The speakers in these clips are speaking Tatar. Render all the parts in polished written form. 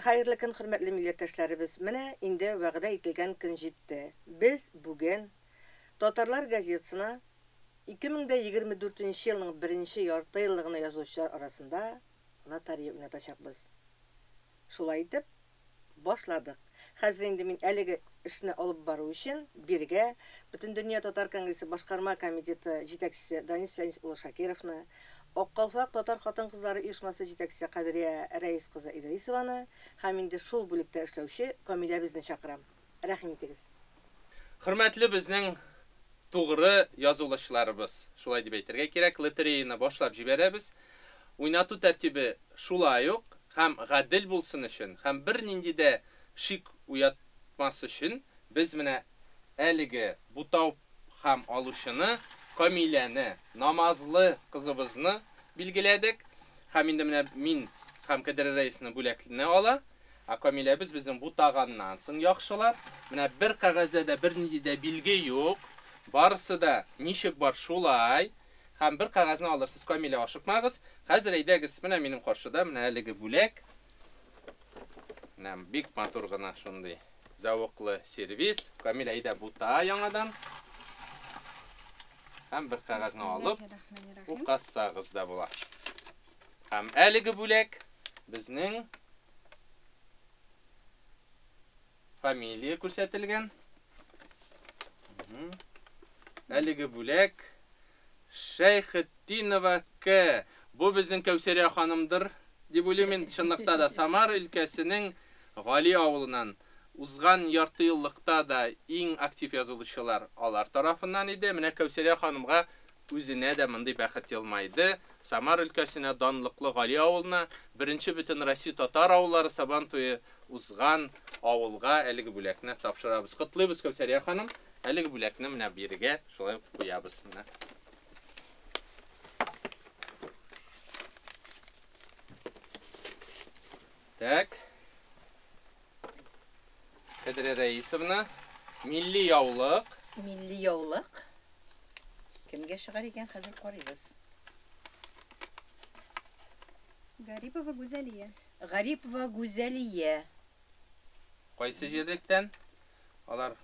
Хәерле көн, хөрмәтле милләттәшләребез. Менә инде вәгъдә ителгән көн җитте. Без бүген Татарлар газетасына 2024 елның 1нче ярты еллыгына язучылар арасында лотерея уйнатачакбыз. Шулай итеп, башладык. Хәзер инде мин әлеге эшне алып бару өчен биргә Бөтендөнья Татар конгрессы башкарма комитеты җитәкчесе Данис Фәнис улы Шакировны, Аккалфак татар хатын-кызлары оешмасы җитәкчесе Кадрия Рәис кызы Идрисованы һәм инде шул бүлектә эшләүче Камилә безне чакырам. Рәхим итегез. Хөрмәтле безнең тугры язулашларыбыз. Шулай дип әйтергә кирәк, лотереяны башлап җибәрәбез. Уйнату тәртибе шулай ук һәм гадел булсын өчен, һәм бернинди дә шик уятмас өчен без менә әлеге бутау һәм алучыны Камиләне, намазлы кызыбызны билгеләдек. Һәм инде менә мин һәм Кадрия Рәисне бүләкленә ала. Камилә безнең бутаганнан соң яхшылап, менә бер кәгазьдә дә бернинди дә билге юк. Барысы да ничек бар шулай. Һәм бер кәгазьне алырсыз, Камилә, ашыкмагыз. Хәзер әйдәгез, менә минем каршыда менә әлеге бүләк. Менә бик матур гына шундый зәвыклы сервис. Камилә, әйдә бута яңадан. Һәм бер кәгазьне алып, укасагыз да була. Һәм әлеге бүләк безнең фамилия күрсәтелгән. Әлеге бүләк Шәйхетдинова К. Бу безнең Кәүсәрия ханымдыр дип уйлыйм мин. Чынлыкта да Самар өлкәсенең Гали авылыннан узган ярты еллыкта да иң актив язылучылар алар тарафыннан иде. Менә Кәүсәрия ханымга үзенә дә мондый бәхет елмайды. Самар өлкәсенә данлыклы Гали авылына беренче бөтен Россия татар авыллары Сабан туе узган авылга әлеге бүләкне тапшырабыз. Котлыйбыз, Кәүсәрия ханым. Әлеге бүләкне менә бирегә шулай куябыз менә. Так. Кадрия Рәисовна, милли яулык. Милли яулык. Кемгә шыгар икән, хәзер карыйбыз. Гарипова Гүзәлия. Гарипова Гүзәлия. Кайсы җирдән? Алар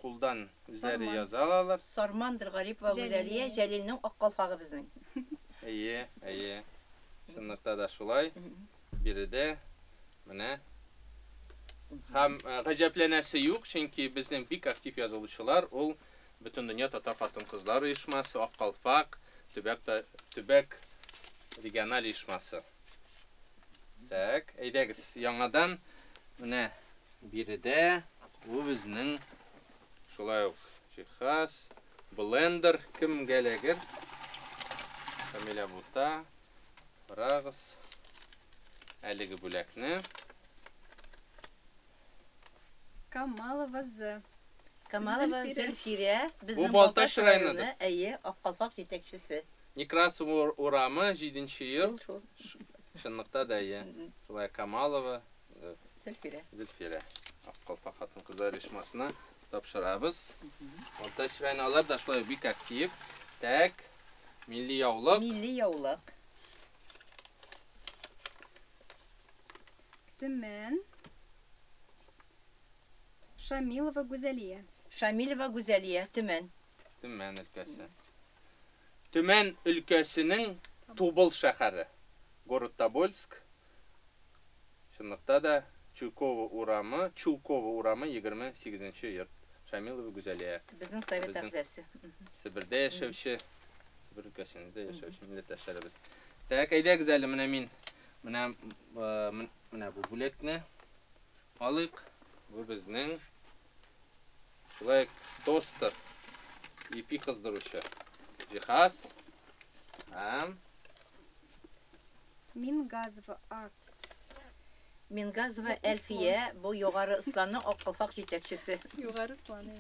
кулдан үзләре яза алалар. Сармандыр Гарипова Гүзәлия, Җәлилнең Аккалфагы безнең. Әйе. Шунлыкта да шулай. Биредә менә һәм гаҗәпләнәсе юк, чөнки безнең бик актив язылучылар ул Бөтендөнья татар хатын-кызлар оешмасы, Аккалфак, Төбәк региональ оешмасы. Так, әйдәгез, яңадан менә биредә бу безнең шулай ук җиһаз, блендер кемгәләгер. Камилә бута. Барагыз. Әлеге бүләкне. Камалова З. Камалова Зөлфирә, Бу Балташ районы. Әйе, Аккалфак җитәкчесе. Некрасов урамы 7нче ел. Шул. Шунлыкта да әйе. Шулай Камалова Зөлфирә. Аккалфак хатын-кызлар оешмасына тапшырабыз. Балташ районы алар да шулай бик актив. Так, милли яулык. Милли яулык. Төмән. Шамилова Гүзәлия. Шамилова Гүзәлия, Төмән. Төмән өлкәсе. Төмән өлкәсенең Тубыл шәһәре. Город Тобольск. Шунлыкта да Чулкова урамы 28нче йорт. Шамилова Гүзәлия. Безнең совет әгъзасы. Себердә яшәүче, Себер өлкәсендә яшәүче милләттәшләребез. Так, әйдәгез әле менә мин менә бу бүләкне алыйк. Бу безнең шулай тостер, ипи кыздыручы җиһаз. Мингазова А. Мингазова Әлфия, бу югары Исланның Аккалфак җитәкчесе. Югары Исланы.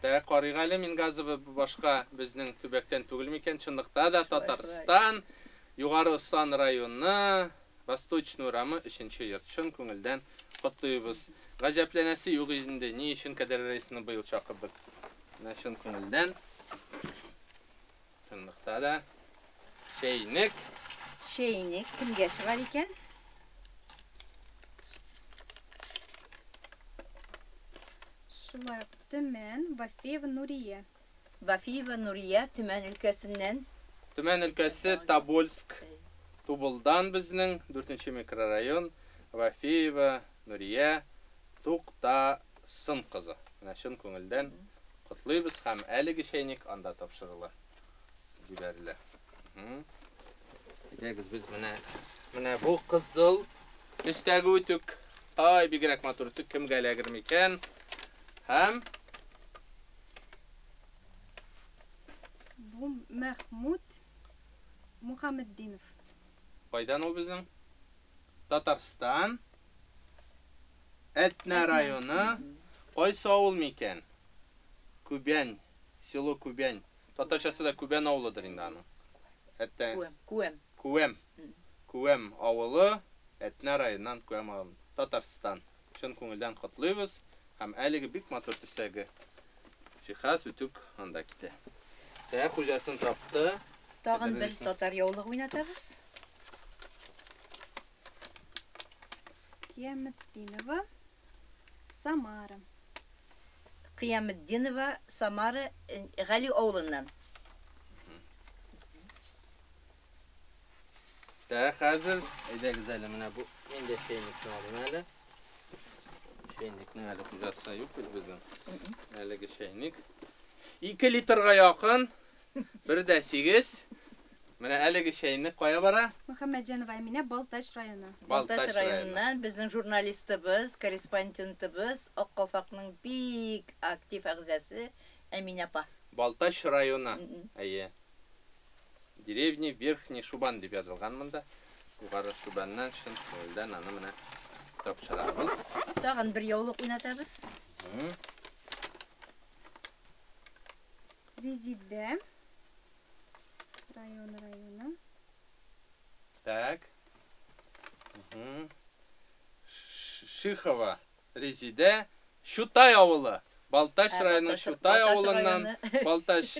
Карыйга әле Мингазова башка безнең төбәктән түгел микән? Чынлыкта да Татарстан, Югары Ислан районы, Восточный урамы 3нче йорт. Чын күңелдән котлыйбыз. Гаҗәпләнәсе юк инде, ни өчен Кадрия Рәисне быел чакырдык. Менә чын күңелдән. Чынлыкта да чәйнек. Чәйнек кемгә чыгар икән? Шулай ук Төмен, Вафеева Нурия. Вафиева Нурия Төмен өлкәсеннән. Төмен өлкәсе Тобольск. Тубылдан безнең 4-нче микрорайон. Вафеева Нурия Туктасын кызы. Менә шын күңелдән котлыйбыз һәм әлеге чәйник анда тапшырыла. Җибәрелә. Әйдәгез без менә бу кызыл өстәге үтүк. Ай, бигрәк матур үтүк кемгә эләгер микән? Һәм Бу Мәхмүд Мухаммеддинов. кайдан ул безнең? Татарстан. Этна районы. Кайсы авыл микән? Күбән, село Күбән. Татарчасы да Күбән авылыдыр инде аның. Күәм авылы, Этна районыннан Күәм авылы. Татарстан. Шын күңелдән котлыйбыз һәм әлеге бик матур төстәге җиһаз үтүк анда китә. Тә хуҗасын тапты. Тагын бер татар яулыгы уйнатабыз. Кияметдинова Самара. Кыяметдинова Самара Гали авылыннан. Тә хәзер әйдәгез әле менә бу инде чәйникне алыйм әле. Чәйникнең әле хуҗасы юк безнең. Әлеге чәйник 2 литрга якын 1.8. Менә әлеге чәйник кая бара? Мөхәммәтҗанова Әминә Балтач районы. Балтач районыннан безнең журналистыбыз, корреспондентыбыз, Ак Калфакның бик актив әгъзасы Әминә апа. Балтач районы. Әйе. Деревня Верхний Шубан дип язылган монда. Югары Шубаннан шын күңелдән аны менә тапшырабыз. Тагын бер яулык уйнатабыз. Резиде районы. Так. Шихова Резиде Шутай авылы. Балтач районы Шутай авылыннан Балтач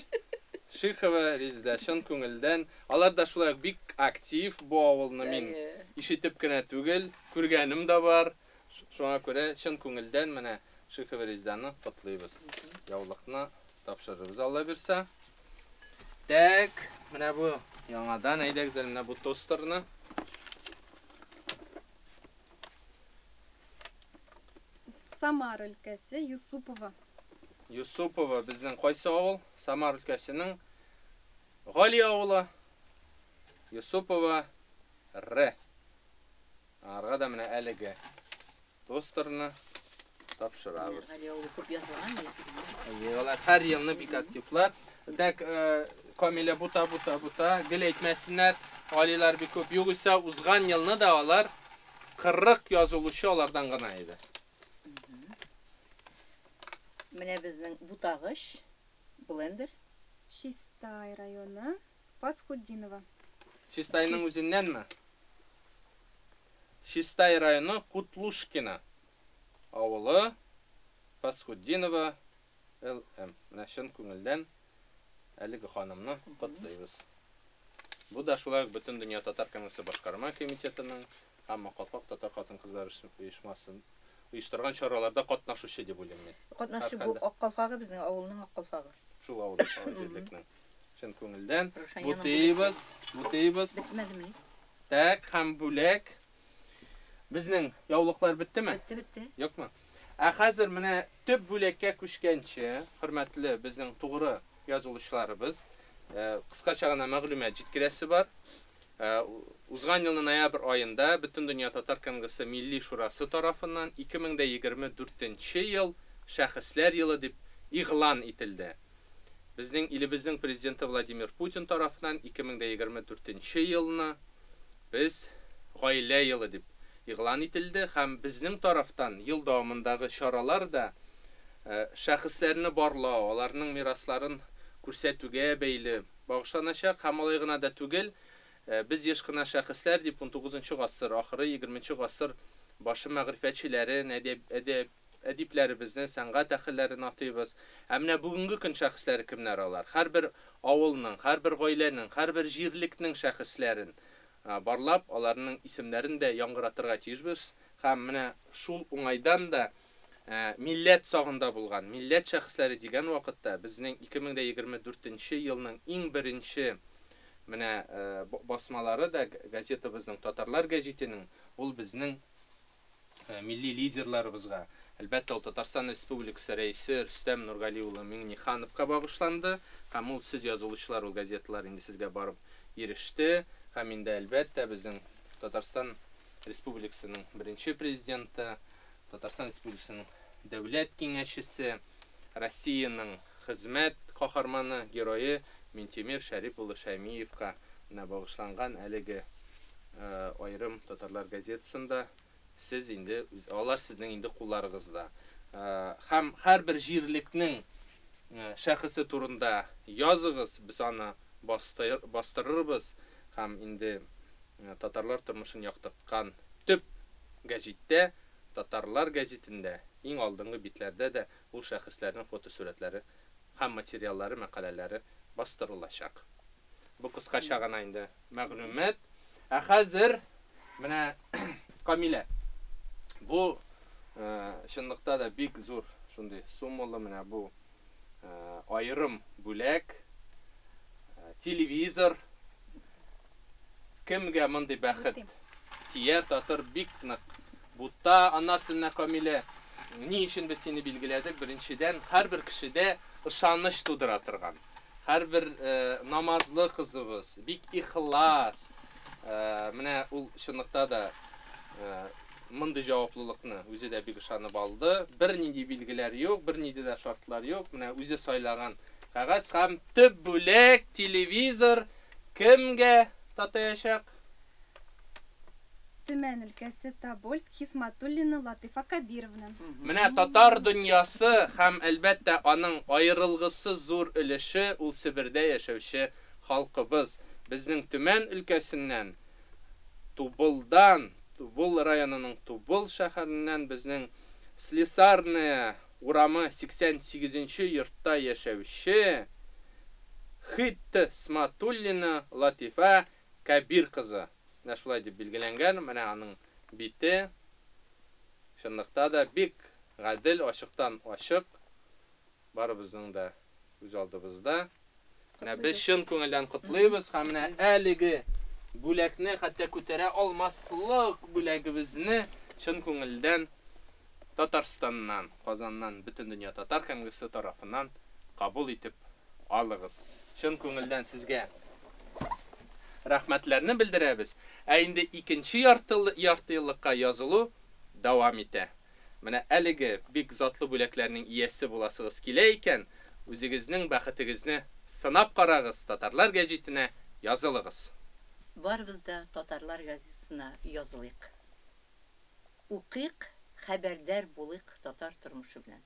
Шихова Резиде шын күңелдән. Алар да шулай бик актив бу авылны мин ишетеп кенә түгел, күргәнем дә бар. Шуңа күрә шын күңелдән менә Шихова Резиданы котлыйбыз. Яулыкны тапшырырбыз Алла бирсә. Так, менә бу яңадан әйдәгез менә бу тостерны. Самара өлкәсе Юсупова. Юсупова безнең кайсы авыл? Самар өлкәсенең Гали авылы. Юсупова Р. Арга да менә әлеге тостерны тапшырабыз. Гали авылы күп язылган. Алар һәр елны бик активлар. Так, Камилә бута, гел әйтмәсеннәр, алилар бик күп. Югыйсә, узган елны да алар 40 язылучы алардан гына иде. Менә безнең бутагыш, блендер. Чистай районы Фасхуддинова. Чистайның үзеннәнме? Чистай районы Кутлушкина авылы Фасхуддинова ЛМ. Менә шын күңелдән әлеге ханымны котлыйбыз. Бу да шулай бөтен дөнья татар комиссия башкарма комитетының һәм Калфак татар хатын-кызлар оешмасын оештырган чараларда катнашучы дип уйлыйм мин. Катнашы бу Ак Калфагы безнең авылның Ак Калфагы. Шул авылда җирлекнең. Шын күңелдән бутыйбыз. Бетмәдемени? Так, һәм бүләк безнең яулыклар биттеме? Бетте. Юкмы? Хәзер менә төп бүләккә күчкәнче, хөрмәтле безнең тугры язылышларыбыз, кыскача гына мәгълүмат җиткерәсе бар. Узган елның ноябрь аенда Бөтен дөнья татар конгрессы Милли шурасы тарафыннан 2024 ел шәхесләр елы дип игълан ителде. Безнең илебезнең президенты Владимир Путин тарафыннан 2024 елны без гаилә елы дип игълан ителде һәм безнең тарафтан ел дәвамындагы чаралар да шәхесләрне барлау, аларның мирасларын күрсәтүгә бәйле багышланачак һәм алай гына да түгел, без еш кына шәхесләр дип 19-нчы гасыр ахыры 20-нчы гасыр башы мәгърифәтчеләрен, әдипләребезне, сәнгать әһелләрен атыйбыз. Ә менә бүгенге көн шәхесләре кемнәр алар? Һәрбер авылның, һәрбер гаиләнең, һәрбер җирлекнең шәхесләрен барлап, аларның исемнәрен дә яңгыратырга тиешбез. Һәм менә шул уңайдан да милләт сагында булган, милләт шәхесләре дигән вакытта безнең 2024 елның иң беренче менә басмалары да газетабызның Татарлар гәҗитенең ул безнең милли лидерларыбызга, әлбәттә, ул Татарстан Республикасы рәисе Рөстәм Нургали улы Миңнехановка багышланды. Һәм ул сез язылучылар, ул газеталар инде сезгә барып иреште. Һәм инде әлбәттә безнең Татарстан Республикасының беренче президенты, Татарстан Республикасының дәүләт киңәшчесе, Россиянең хезмәт каһарманы, герое Минтимер Шәрип улы Шәймиевка багышланган әлеге аерым Татарлар газетасында сез инде алар сезнең инде кулларыгызда. Һәм һәрбер җирлекнең шәхесе турында языгыз, без аны бастырырбыз. Һәм инде татарлар тормышын яктырткан төп гәҗиттә, Татарлар гәҗитендә иң алдынгы битләрдә дә ул шәхесләрнең фотосурәтләре һәм материаллары, мәкаләләре бастырылачак. Бу кыскача гына инде мәгълүмат. Хәзер менә Камилә, бу чынлыкта да бик зур шундый суммалы менә бу аерым бүләк, телевизор. Кемгә мондый бәхет тияр, татар бик нык. Бутта аннарсына Камилә, ни өчен без сине билгеләдек? Беренчедән, һәрбер кешедә ышаныч тудыра торган. Һәрбер намазлы кызыбыз, бик ихлас. Менә ул чынлыкта да мондый җаваплылыкны үзе дә бик ышанып алды. Бернинди билгеләр юк, бернинди дә шартлар юк. Менә үзе сайлаган кагаз һәм төп бүләк телевизор кемгә татаячак? Төмән өлкәсе Тобольск Хисматуллина Латифа Кабировна. Менә татар дөньясы һәм әлбәттә аның аерылгысыз зур өлеше ул Себердә яшәүче халкыбыз. Безнең Төмән өлкәсеннән, Тубылдан, Тубыл районының Тубыл шәһәреннән безнең Слесарная урамы 88-нче йортта яшәүче Хисматуллина Латифа Кабир кызы. Менә шулай дип билгеләнгән. Менә аның бите чынлыкта да бик гадел, ачыктан ачык. Барыбызның да үз алдыбызда. Менә без чын күңелдән котлыйбыз һәм менә әлеге бүләкне, хәтта күтәрә алмаслык бүләгебезне чын күңелдән Татарстаннан, Казаннан, бөтен дөнья татар конгрессы тарафыннан кабул итеп алыгыз. Чын күңелдән сезгә рәхмәтләрне белдерәбез. Инде икенче яртыеллыкка язылу дәвам итә. Менә әлеге бик затлы бүләкләрнең иясе буласыгыз килә икән, үзегезнең бәхетегезне сынап карагыз, Татарлар гәҗитенә язылыгыз. Барыбыз да Татарлар газетасына язылыйк. Укыйк, хәбәрдар булыйк татар тормышы белән.